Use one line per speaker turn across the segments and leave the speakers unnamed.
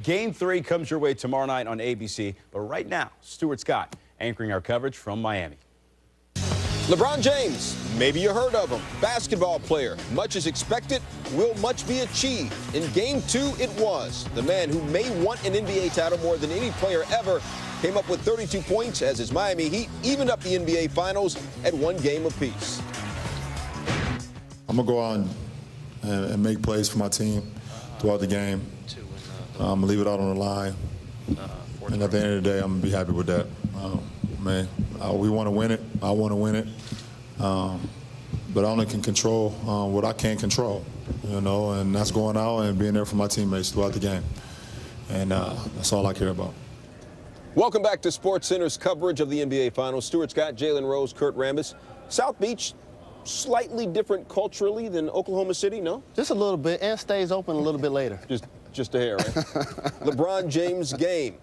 Game 3 comes your way tomorrow night on ABC, but right now, Stuart Scott anchoring our coverage from Miami.
LeBron James, maybe you heard of him, basketball player. Much is expected, will much be achieved. In Game 2, it was. The man who may want an NBA title more than any player ever came up with 32 points as his Miami Heat evened up the NBA Finals at 1 game apiece.
I'm going to go out and make plays for my team throughout the game. I'm going to leave it out on the line. And at the end of the day, I'm going to be happy with that. We want to win it. I want to win it. But I only can control what I can't control, and that's going out and being there for my teammates throughout the game. And that's all I care about.
Welcome back to SportsCenter's coverage of the NBA Finals. Stuart Scott, Jalen Rose, Kurt Rambis. South Beach, slightly different culturally than Oklahoma City, no?
Just a little bit, and stays open a little bit later.
Just a hair, right? LeBron James' game.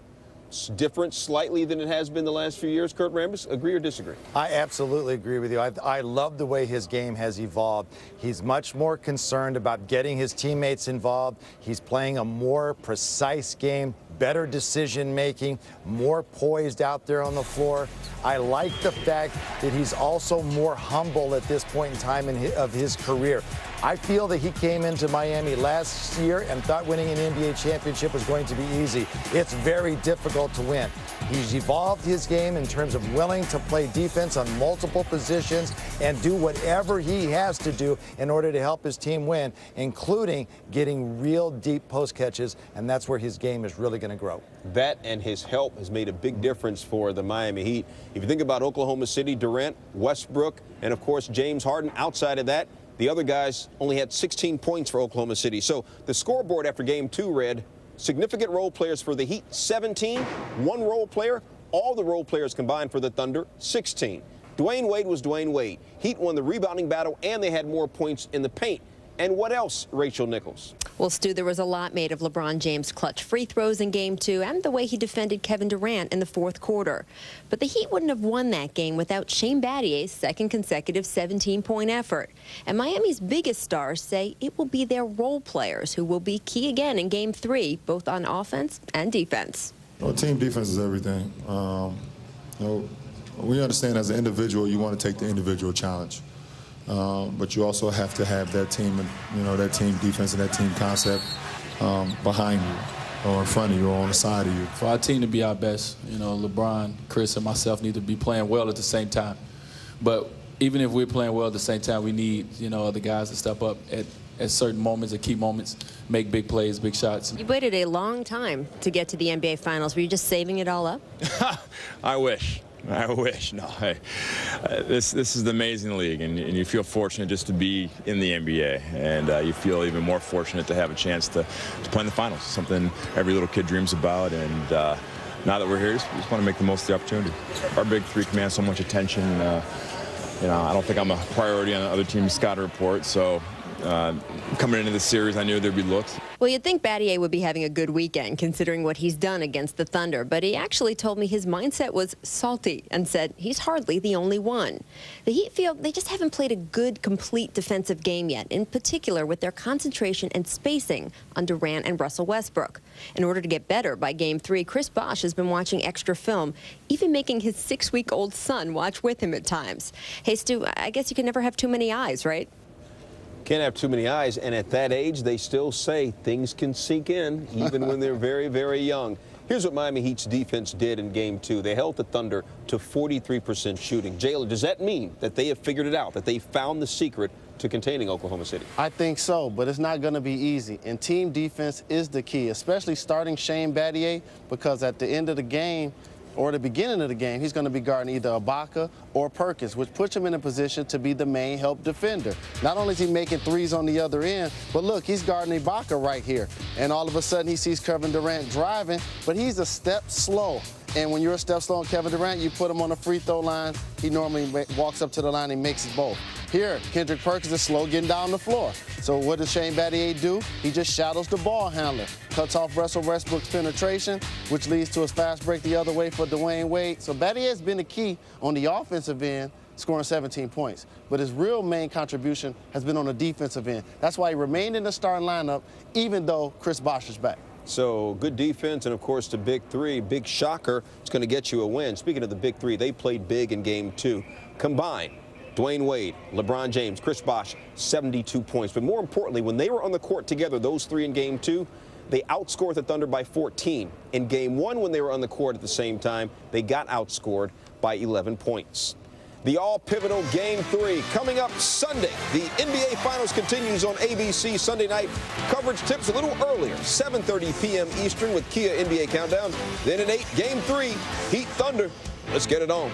It's different slightly than it has been the last few years. Kurt Rambis, agree or disagree?
I absolutely agree with you. I love the way his game has evolved. He's much more concerned about getting his teammates involved. He's playing a more precise game, better decision making, more poised out there on the floor. I like the fact that he's also more humble at this point in time of his career. I feel that he came into Miami last year and thought winning an NBA championship was going to be easy. It's very difficult to win. He's evolved his game in terms of willing to play defense on multiple positions and do whatever he has to do in order to help his team win, including getting real deep post catches, and that's where his game is really going to grow.
That and his help has made a big difference for the Miami Heat. If you think about Oklahoma City, Durant, Westbrook, and of course James Harden, outside of that, the other guys only had 16 points for Oklahoma City. So the scoreboard after Game 2 read, significant role players for the Heat, 17. One role player, all the role players combined for the Thunder, 16. Dwayne Wade was Dwayne Wade. Heat won the rebounding battle, and they had more points in the paint. And what else, Rachel Nichols?
Well, Stu, there was a lot made of LeBron James' clutch free throws in Game 2 and the way he defended Kevin Durant in the fourth quarter. But the Heat wouldn't have won that game without Shane Battier's second consecutive 17-point effort. And Miami's biggest stars say it will be their role players who will be key again in Game 3, both on offense and defense.
Team defense is everything. We understand as an individual, you want to take the individual challenge. But you also have to have that team, that team defense and that team concept behind you or in front of you or on the side of you.
For our team to be our best, LeBron, Chris, and myself need to be playing well at the same time. But even if we're playing well at the same time, we need, other guys to step up at certain moments, at key moments, make big plays, big shots.
You waited a long time to get to the NBA Finals. Were you just saving it all up?
I wish. No, this is the amazing league, and you feel fortunate just to be in the NBA, and you feel even more fortunate to have a chance to play in the finals, something every little kid dreams about. And now that we're here, we just want to make the most of the opportunity. Our big three command so much attention. I don't think I'm a priority on the other team's scouting report, so coming into the series, I knew there'd be looks.
Well, you'd think Battier would be having a good weekend, considering what he's done against the Thunder, but he actually told me his mindset was salty and said he's hardly the only one. The Heat feel they just haven't played a good, complete defensive game yet, in particular with their concentration and spacing on Durant and Russell Westbrook. In order to get better by Game 3, Chris Bosh has been watching extra film, even making his 6-week-old son watch with him at times. Hey, Stu, I guess you can never have too many eyes, right?
Can't have too many eyes, and at that age, they still say things can sink in, even when they're very, very young. Here's what Miami Heat's defense did in Game 2. They held the Thunder to 43% shooting. Jalen, does that mean that they have figured it out, that they found the secret to containing Oklahoma City?
I think so, but it's not going to be easy. And team defense is the key, especially starting Shane Battier, because at the end of the game, or the beginning of the game, he's going to be guarding either Ibaka or Perkins, which puts him in a position to be the main help defender. Not only is he making threes on the other end, but look, he's guarding Ibaka right here. And all of a sudden, he sees Kevin Durant driving, but he's a step slow. And when you're a step slow on Kevin Durant, you put him on the free throw line. He normally walks up to the line and makes it both. Here, Kendrick Perkins is slow getting down the floor. So what does Shane Battier do? He just shadows the ball handler, cuts off Russell Westbrook's penetration, which leads to a fast break the other way for Dwayne Wade. So Battier has been the key on the offensive end, scoring 17 points. But his real main contribution has been on the defensive end. That's why he remained in the starting lineup, even though Chris Bosh is back.
So good defense, and of course the big three, big shocker, it's going to get you a win. Speaking of the big three, they played big in game 2. Combined, Dwayne Wade, LeBron James, Chris Bosh, 72 points. But more importantly, when they were on the court together, those three in game 2, they outscored the Thunder by 14. In game 1, when they were on the court at the same time, they got outscored by 11 points. The all-pivotal Game 3 coming up Sunday. The NBA Finals continues on ABC Sunday night. Coverage tips a little earlier, 7:30 p.m. Eastern with Kia NBA Countdown. Then at 8, Game 3, Heat Thunder. Let's get it on.